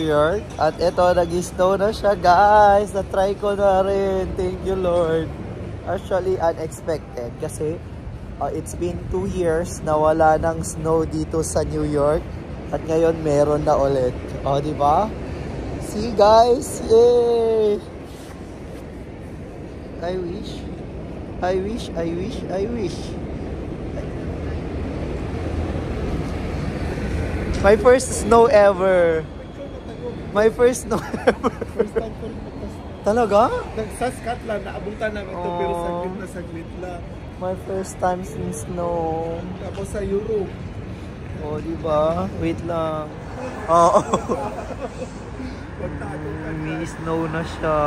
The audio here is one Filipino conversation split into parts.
York. At ito, nag-snow na siya, guys. Na-try ko na rin. Thank you, Lord. Actually, unexpected. Kasi, it's been 2 years na wala ng snow dito sa New York. At ngayon, meron na ulit. O, diba? See, guys. Yay! I wish. My first snow ever. First time ko rin magka-snow. Talaga? Sa Scotland, naabutan namin ito pero saglit lang. My first time in snow. Tapos sa Europe. Oh, diba? Wait lang. Oo. May snow na siya.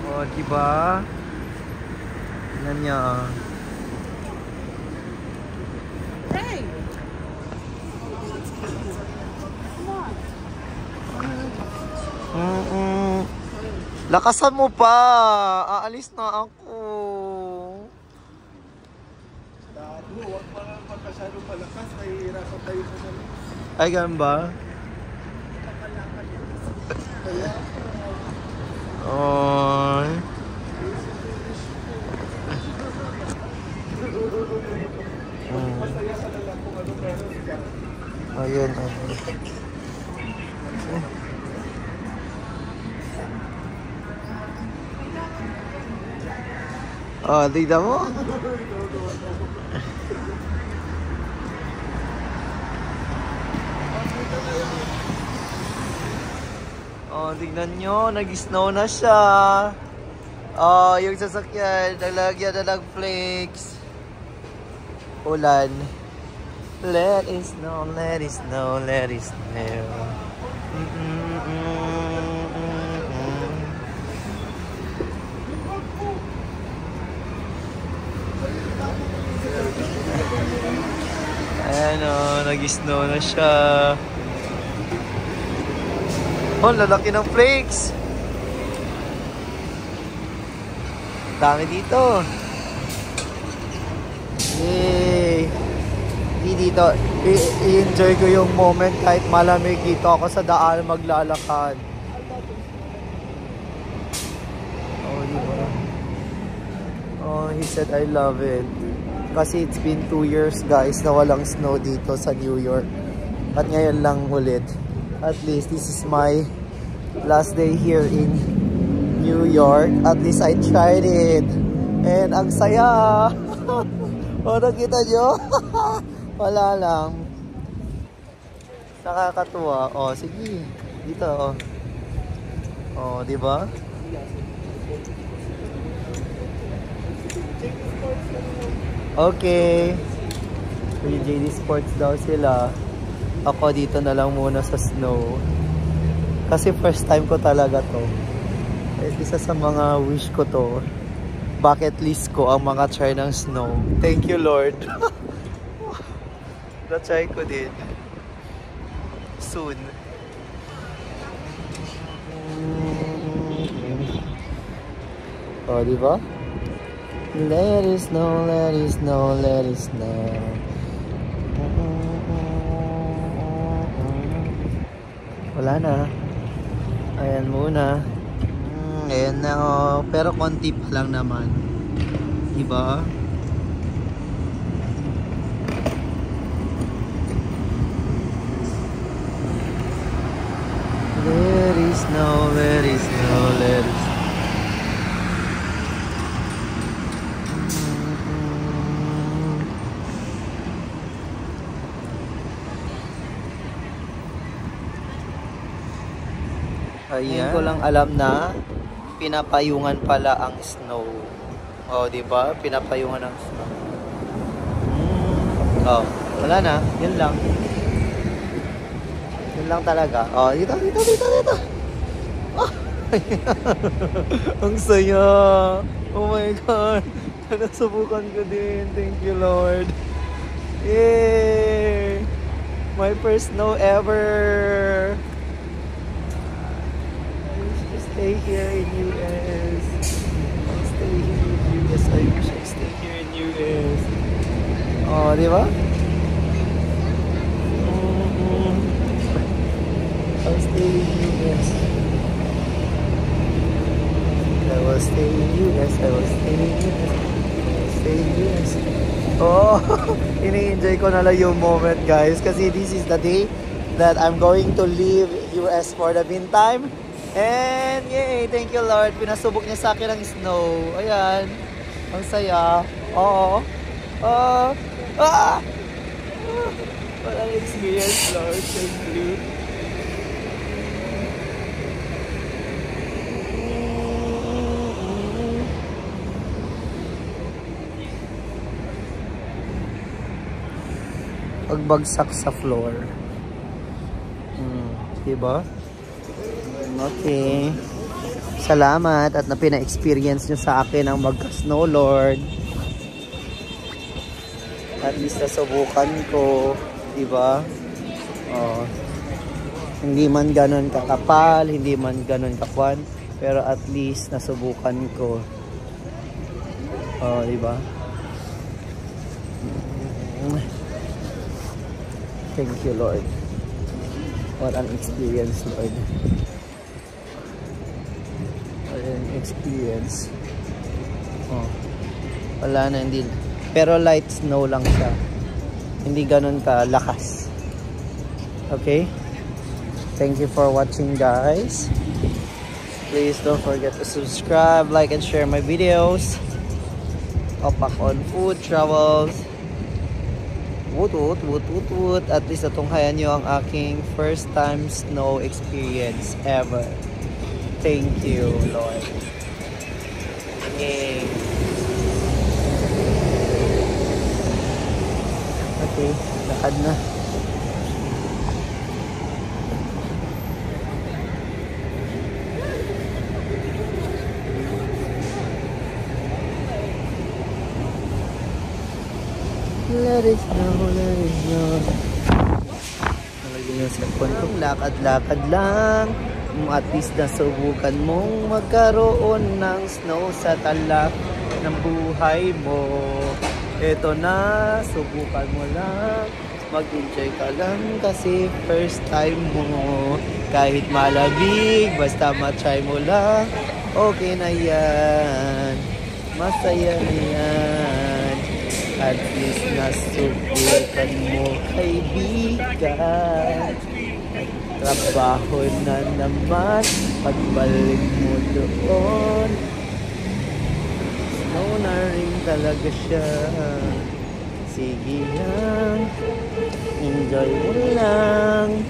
Oh, diba? Tingnan niya. Hey! Lakasan mo pa. Aalis na ako. Dado, huwag pa masyado palakas. Nahihirapan tayo sa naman. Ay, ganun ba? Oy. Masaya ka na lang kung ano meron ka. Ayun. Oh, tignan mo. Oh, tignan nyo. Nag-snow na siya. Oh, yung sasakyan. Nalagyan na ng flakes. Ulan. Let it snow, let it snow, let it snow. Ayan o, nag-snow na siya. Oh, lalaki ng flakes. Dami dito. Yay! Dito, i-enjoy ko yung moment kahit malamig dito ako sa daan maglalakad. Oh, diba? Oh, he said I love it. Kasi it's been 2 years, guys, na walang snow dito sa New York. At ngayon lang ulit. At least this is my last day here in New York. At least I tried it. And ang saya! O, nakita nyo? Wala lang. Nakakatuwa. O, sige. Dito, o. O, diba? Okay. May JD Sports daw sila. Ako dito na lang muna sa snow. Kasi first time ko talaga to. Isa sa mga wish ko to. Bucket list ko ang mga try ng snow. Thank you, Lord. Na-try ko din. Soon. Oh, diba? Let it snow, let it snow, let it snow. Wala na. Ayan muna. Ayan na, oh. Pero konti pa lang naman. Diba? Let it snow, let it snow, let it snow. Ayan ko lang alam na pinapayungan pala ang snow. Oh, di ba? Pinapayungan ang snow. Oh, wala na. Yun lang. Yun lang talaga. Oh, dito. Oh. Ang saya. Oh my God. Nasubukan ko din. Thank you, Lord. Yay! My first snow ever. Stay here in US. I'll stay here in US. I wish I stay here in US. Oh, di ba? I will stay in US. I will stay in US. I will stay in US. I will stay in US. Oh, ini-enjoy ko na lang yung moment, guys. Kasi this is the day that I'm going to leave US for the meantime. And yay, thank you Lord. Pinasubok niya sa akin ang snow. Ayan. Ang saya. Oo. Oh. Ah! What an experience, Lord. Thank you. Pagbagsak sa floor. Diba? Okay. Salamat at na pina-experience nyo sa akin ang magka-snow Lord. At least nasubukan ko. Diba? Oh. Hindi man ganun kakapal, hindi man ganun kakwan, pero at least nasubukan ko. Oh, diba? Thank you, Lord. What an experience, Lord. What an experience. Oh. Wala na, hindi. Pero light snow lang siya. Hindi ganun ka lakas. Okay? Thank you for watching, guys. Please don't forget to subscribe, like, and share my videos. Opak on food, travels. Woot. At least natunghayan nyo ang aking first time snow experience ever. Thank you, Lord. Yay. Okay, lakad na. Let it snow. Nalagyan yung cellphone ko. Lakad-lakad lang. At least nasubukan mong magkaroon ng snow sa talak ng buhay mo. Eto na, subukan mo lang. Mag-enjoy ka lang kasi first time mo. Kahit malamig, basta matry mo lang. Okay na yan. Masaya na yan. At least nasubukan mo, kaibigan. Trabaho na naman, pagbalik mo doon. Snow na rin talaga siya. Sige lang, enjoy mo lang.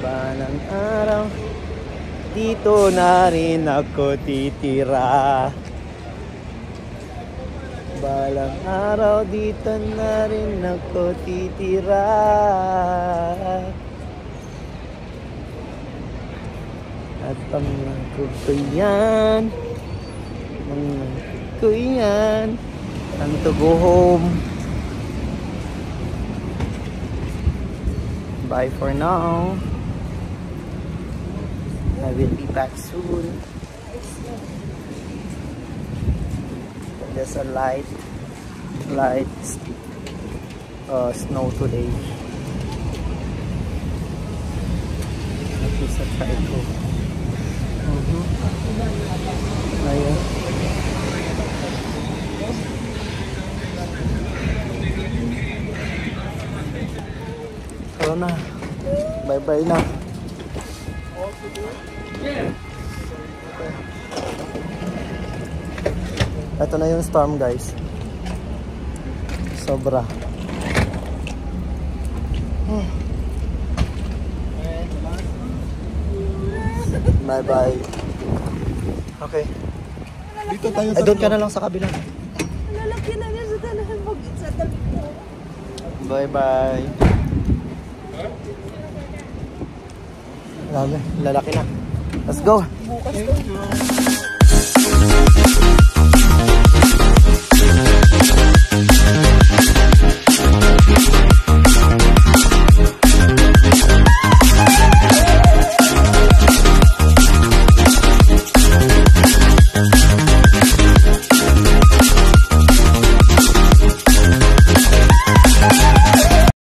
Balang araw, dito na rin ako titira. Balang araw, dito na rin ako titira. At pangako ko yan, time to go home. Bye for now. I will be back soon. There's a light snow today. At least I try to. Ayan. So na. Bye-bye na. Ito na yung storm, guys. Sobra. Bye-bye. Okay. Dito tayo Ay, doon ka na lang sa kabila. Lalaki na niya sa tanahan mo. Sa tabi ko. Bye-bye. Lalaki na. Let's go. Bukas ko.